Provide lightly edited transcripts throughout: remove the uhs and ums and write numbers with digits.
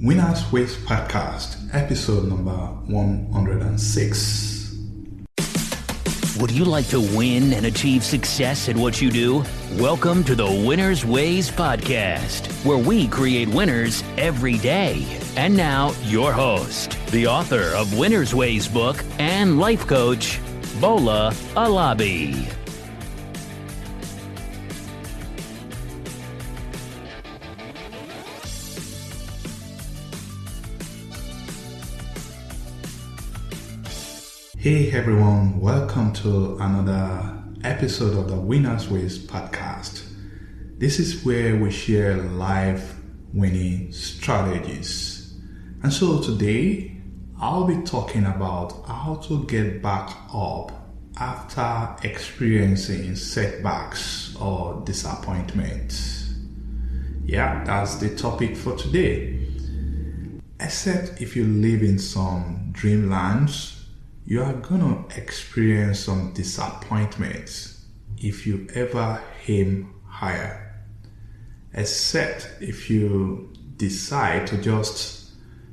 Winners Ways Podcast, episode number 106. Would you like to win and achieve success at what you do? Welcome to the Winners Ways Podcast, where we create winners every day. And now, your host, the author of Winners Ways book and life coach, Bola Alabi. Hey everyone, welcome to another episode of the Winners Ways Podcast. This is where we share life winning strategies. And so today, I'll be talking about how to get back up after experiencing setbacks or disappointments. Yeah, that's the topic for today. Except if you live in some dreamlands, you are going to experience some disappointments if you ever aim higher. Except if you decide to just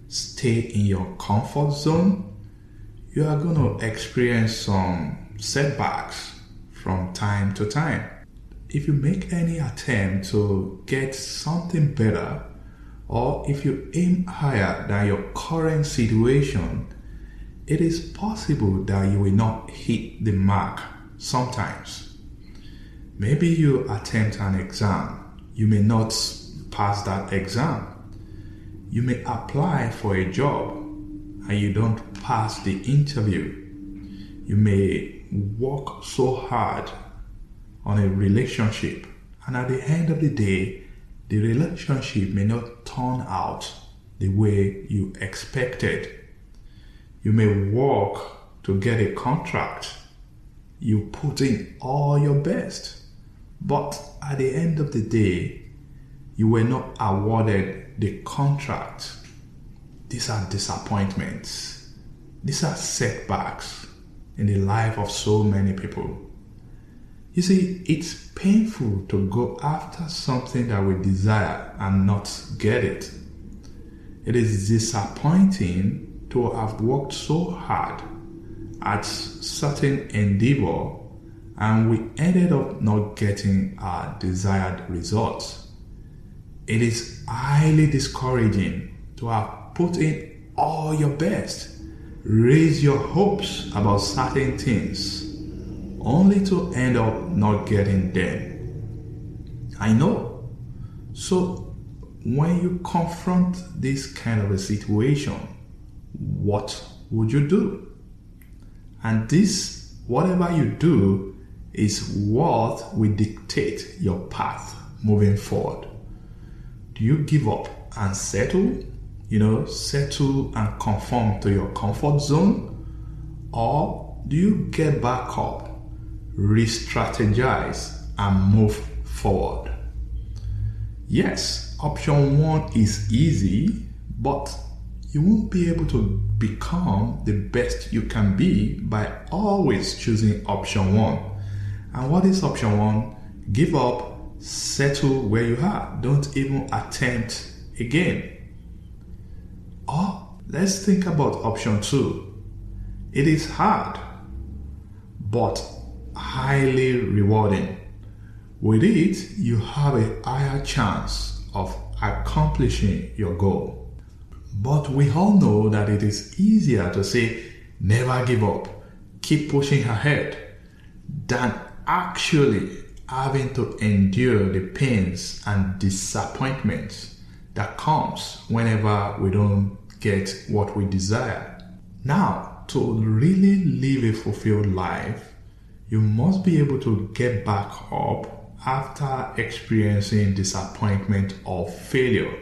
stay in your comfort zone, you are going to experience some setbacks from time to time. If you make any attempt to get something better, or if you aim higher than your current situation, it is possible that you will not hit the mark sometimes. Maybe you attempt an exam. You may not pass that exam. You may apply for a job and you don't pass the interview. You may work so hard on a relationship, and at the end of the day, the relationship may not turn out the way you expected. You may work to get a contract. You put in all your best. But at the end of the day, you were not awarded the contract. These are disappointments. These are setbacks in the life of so many people. You see, it's painful to go after something that we desire and not get it. It is disappointing to have worked so hard at certain endeavor and we ended up not getting our desired results. It is highly discouraging to have put in all your best, raise your hopes about certain things, only to end up not getting them. I know. So when you confront this kind of a situation, what would you do? And this, whatever you do, is what will dictate your path moving forward. Do you give up and settle? Settle and conform to your comfort zone? Or do you get back up, re-strategize, and move forward? Yes, option one is easy, but you won't be able to become the best you can be by always choosing option one. And what is option one? Give up, settle where you are. Don't even attempt again. Or let's think about option two. It is hard, but highly rewarding. With it, you have a higher chance of accomplishing your goal. But we all know that it is easier to say, never give up, keep pushing ahead, than actually having to endure the pains and disappointments that comes whenever we don't get what we desire. Now, to really live a fulfilled life, you must be able to get back up after experiencing disappointment or failure.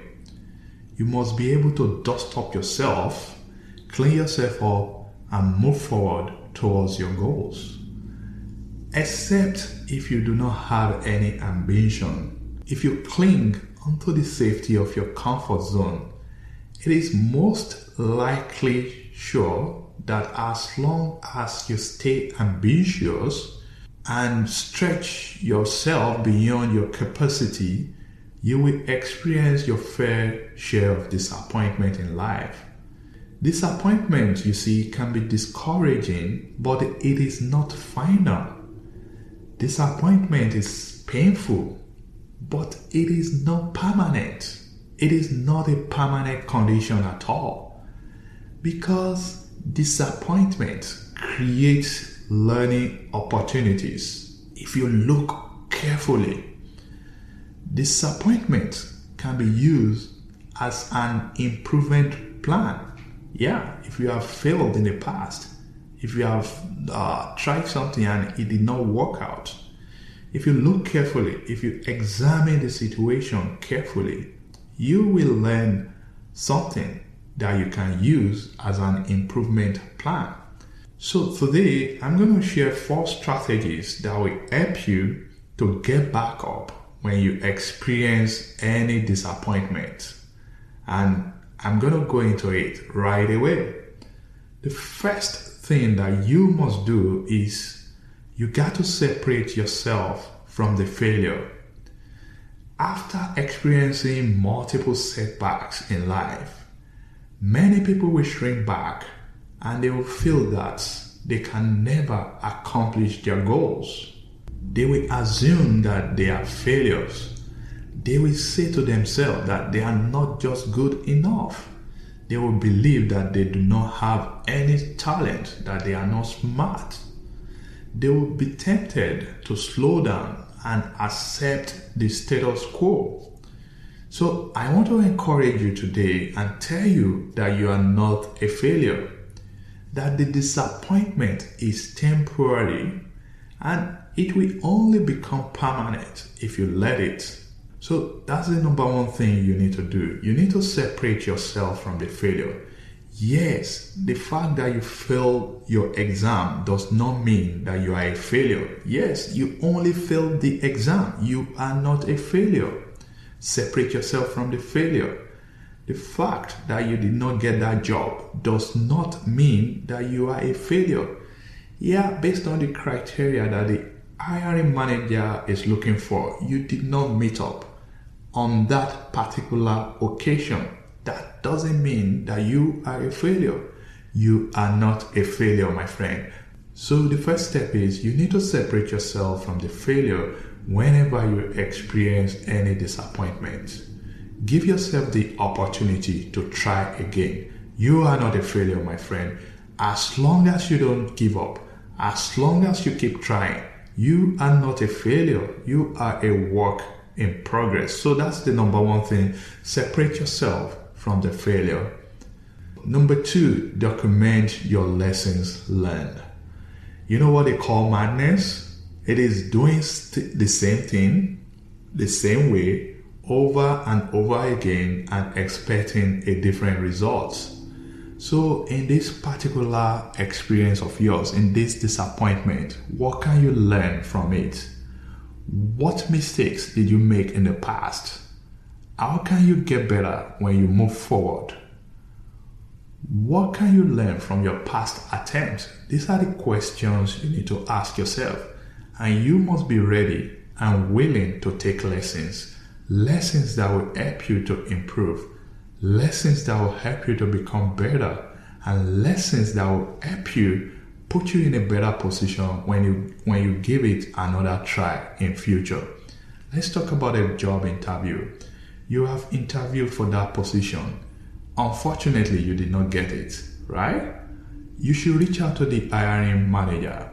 You must be able to dust up yourself, clean yourself up, and move forward towards your goals. Except if you do not have any ambition. If you cling onto the safety of your comfort zone, it is most likely sure that as long as you stay ambitious and stretch yourself beyond your capacity, You will experience your fair share of disappointment in life. Disappointment, you see, can be discouraging, but it is not final. Disappointment is painful, but it is not permanent. It is not a permanent condition at all. Because disappointment creates learning opportunities. If you look carefully, disappointment can be used as an improvement plan. Yeah, if you have failed in the past, if you have tried something and it did not work out, if you look carefully, if you examine the situation carefully, you will learn something that you can use as an improvement plan. So today, I'm going to share 4 strategies that will help you to get back up when you experience any disappointment. And I'm going to go into it right away. The first thing that you must do is you got to separate yourself from the failure. After experiencing multiple setbacks in life, many people will shrink back and they will feel that they can never accomplish their goals. They will assume that they are failures. They will say to themselves that they are not just good enough. They will believe that they do not have any talent, that they are not smart. They will be tempted to slow down and accept the status quo. So I want to encourage you today and tell you that you are not a failure, that the disappointment is temporary and it will only become permanent if you let it. So that's the number one thing you need to do. You need to separate yourself from the failure. Yes, the fact that you failed your exam does not mean that you are a failure. Yes, you only failed the exam. You are not a failure. Separate yourself from the failure. The fact that you did not get that job does not mean that you are a failure. Yeah, based on the criteria that the hiring manager is looking for, you did not meet up on that particular occasion. That doesn't mean that you are a failure. You are not a failure, my friend. So the first step is you need to separate yourself from the failure whenever you experience any disappointment. Give yourself the opportunity to try again. You are not a failure, my friend. As long as you don't give up, as long as you keep trying, you are not a failure. You are a work in progress. So that's the number one thing. Separate yourself from the failure. Number 2, document your lessons learned. You know what they call madness? It is doing the same thing, the same way, over and over again and expecting a different result. So in this particular experience of yours, in this disappointment, what can you learn from it? What mistakes did you make in the past? How can you get better when you move forward? What can you learn from your past attempts? These are the questions you need to ask yourself. And you must be ready and willing to take lessons. Lessons that will help you to improve. Lessons that will help you to become better. And lessons that will help you put you in a better position when you give it another try in future. Let's talk about a job interview. You have interviewed for that position. Unfortunately, you did not get it, right? You should reach out to the hiring manager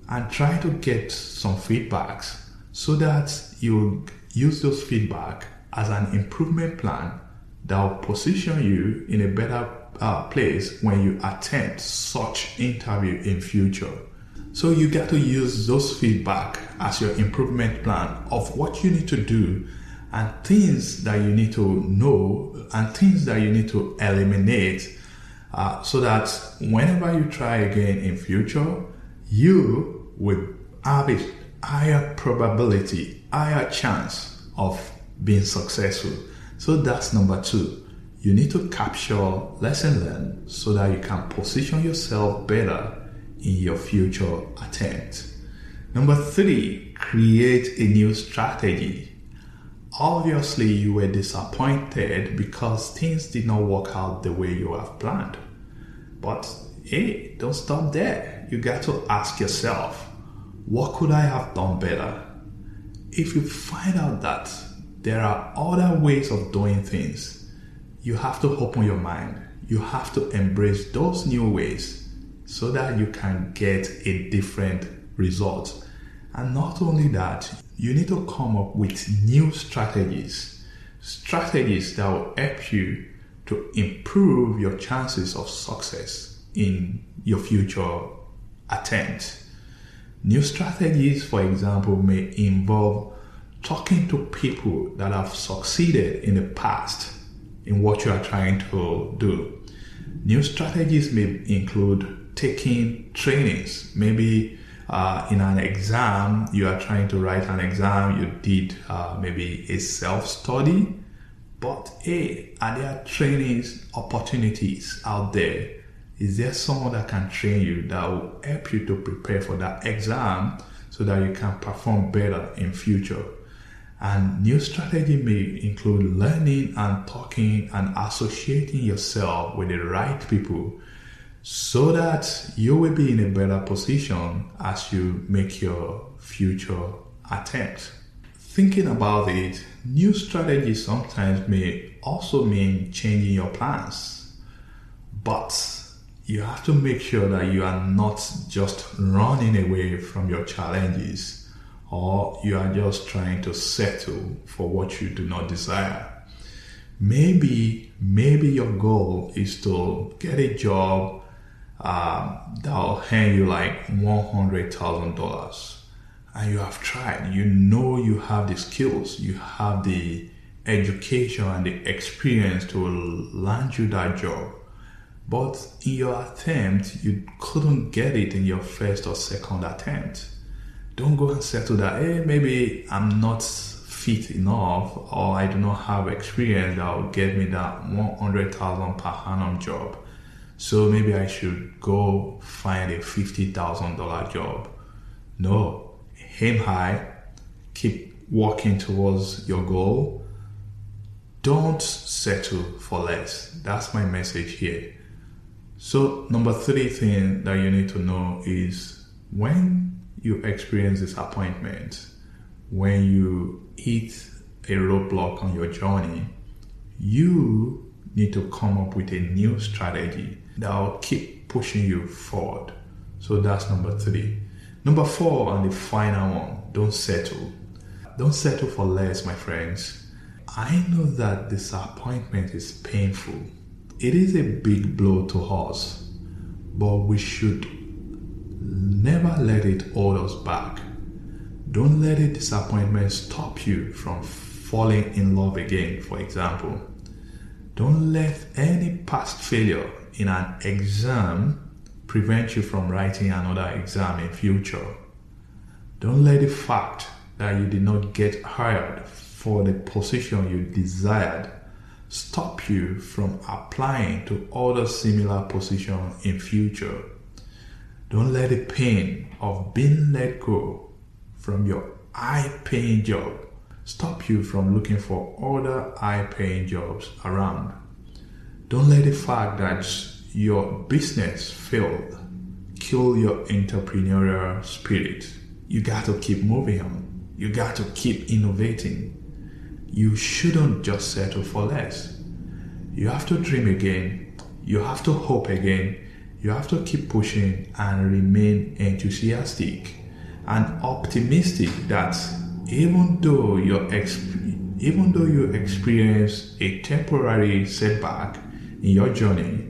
and try to get some feedbacks so that you use those feedback as an improvement plan that will position you in a better place when you attend such interview in future. So you got to use those feedback as your improvement plan of what you need to do and things that you need to know and things that you need to eliminate so that whenever you try again in future, you will have a higher probability, higher chance of being successful. So that's number 2. You need to capture lesson learned so that you can position yourself better in your future attempt. Number 3, create a new strategy. Obviously, you were disappointed because things did not work out the way you have planned. But hey, don't stop there. You got to ask yourself, what could I have done better? If you find out that there are other ways of doing things, you have to open your mind. You have to embrace those new ways so that you can get a different result. And not only that, you need to come up with new strategies that will help you to improve your chances of success in your future attempt. New strategies, for example, may involve talking to people that have succeeded in the past in what you are trying to do. New strategies may include taking trainings. Maybe in an exam, you are trying to write an exam, you did maybe a self-study, but hey, are there trainings opportunities out there? Is there someone that can train you that will help you to prepare for that exam so that you can perform better in future? And new strategy may include learning and talking and associating yourself with the right people so that you will be in a better position as you make your future attempt. Thinking about it, new strategies sometimes may also mean changing your plans. But you have to make sure that you are not just running away from your challenges, or you are just trying to settle for what you do not desire. Maybe your goal is to get a job that'll earn you like $100,000, and you have tried. You know you have the skills, you have the education and the experience to land you that job. But in your attempt, you couldn't get it in your first or second attempt. Don't go and settle that, hey, maybe I'm not fit enough, or I do not have experience that will get me that $100,000 per annum job. So maybe I should go find a $50,000 job. No, aim high, keep working towards your goal. Don't settle for less. That's my message here. So number 3 thing that you need to know is when you experience disappointment, when you hit a roadblock on your journey, you need to come up with a new strategy that will keep pushing you forward. So that's number 3. Number 4, and the final one, don't settle. Don't settle for less, my friends. I know that disappointment is painful. It is a big blow to us, but we should never let it hold us back. Don't let a disappointment stop you from falling in love again, for example. Don't let any past failure in an exam prevent you from writing another exam in future. Don't let the fact that you did not get hired for the position you desired stop you from applying to other similar positions in future. Don't let the pain of being let go from your high-paying job stop you from looking for other high-paying jobs around. Don't let the fact that your business failed kill your entrepreneurial spirit. You got to keep moving on. You got to keep innovating. You shouldn't just settle for less. You have to dream again. You have to hope again. You have to keep pushing and remain enthusiastic and optimistic that even though you experience a temporary setback in your journey,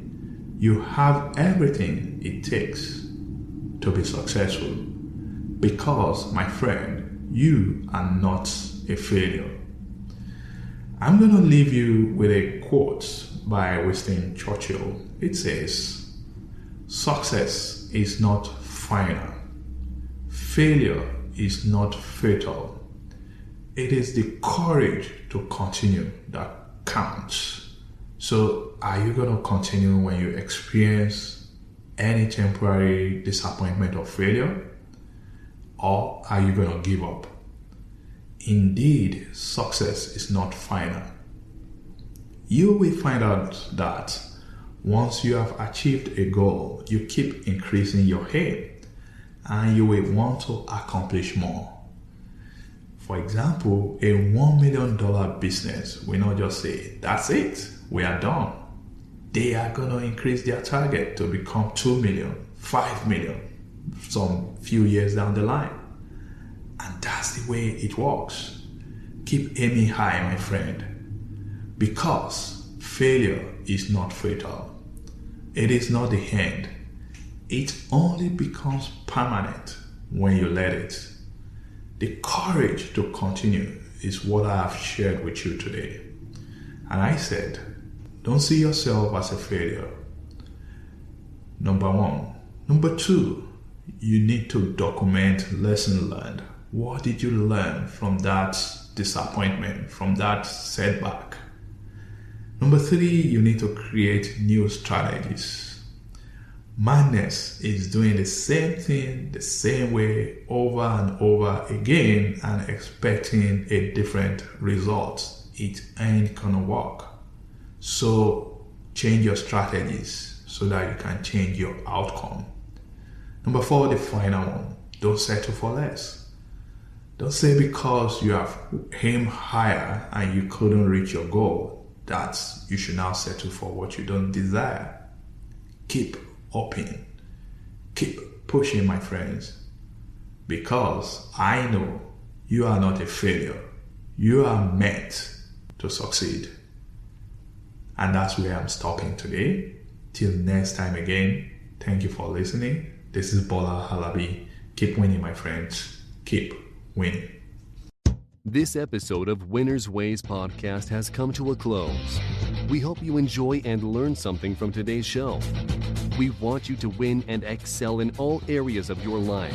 you have everything it takes to be successful. Because, my friend, you are not a failure. I'm going to leave you with a quote by Winston Churchill. It says, "Success is not final. Failure is not fatal. It is the courage to continue that counts." So, are you going to continue when you experience any temporary disappointment or failure? Or are you going to give up? Indeed, success is not final. You will find out that once you have achieved a goal, you keep increasing your aim and you will want to accomplish more. For example, a $1 million business will not just say, that's it, we are done. They are going to increase their target to become 2 million, 5 million, some few years down the line. And that's the way it works. Keep aiming high, my friend, because failure is not fatal. It is not the end. It only becomes permanent when you let it. The courage to continue is what I have shared with you today. And I said, don't see yourself as a failure. Number one. Number two, you need to document lessons learned. What did you learn from that disappointment, from that setback? Number three, you need to create new strategies. Madness is doing the same thing the same way over and over again and expecting a different result. It ain't gonna work. So change your strategies so that you can change your outcome. Number four, the final one, don't settle for less. Don't say because you have aimed higher and you couldn't reach your goal that you should now settle for what you don't desire. Keep hoping. Keep pushing, my friends. Because I know you are not a failure. You are meant to succeed. And that's where I'm stopping today. Till next time again, thank you for listening. This is Bola Halabi. Keep winning, my friends. Keep winning. This episode of Winner's Ways podcast has come to a close. We hope you enjoy and learn something from today's show. We want you to win and excel in all areas of your life,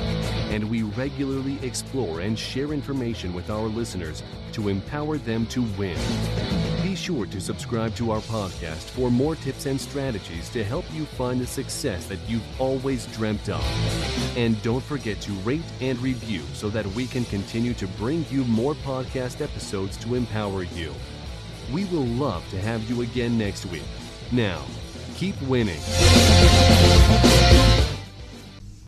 and we regularly explore and share information with our listeners to empower them to win. Be sure to subscribe to our podcast for more tips and strategies to help you find the success that you've always dreamt of. And don't forget to rate and review so that we can continue to bring you more podcast episodes to empower you. We will love to have you again next week. Now, keep winning.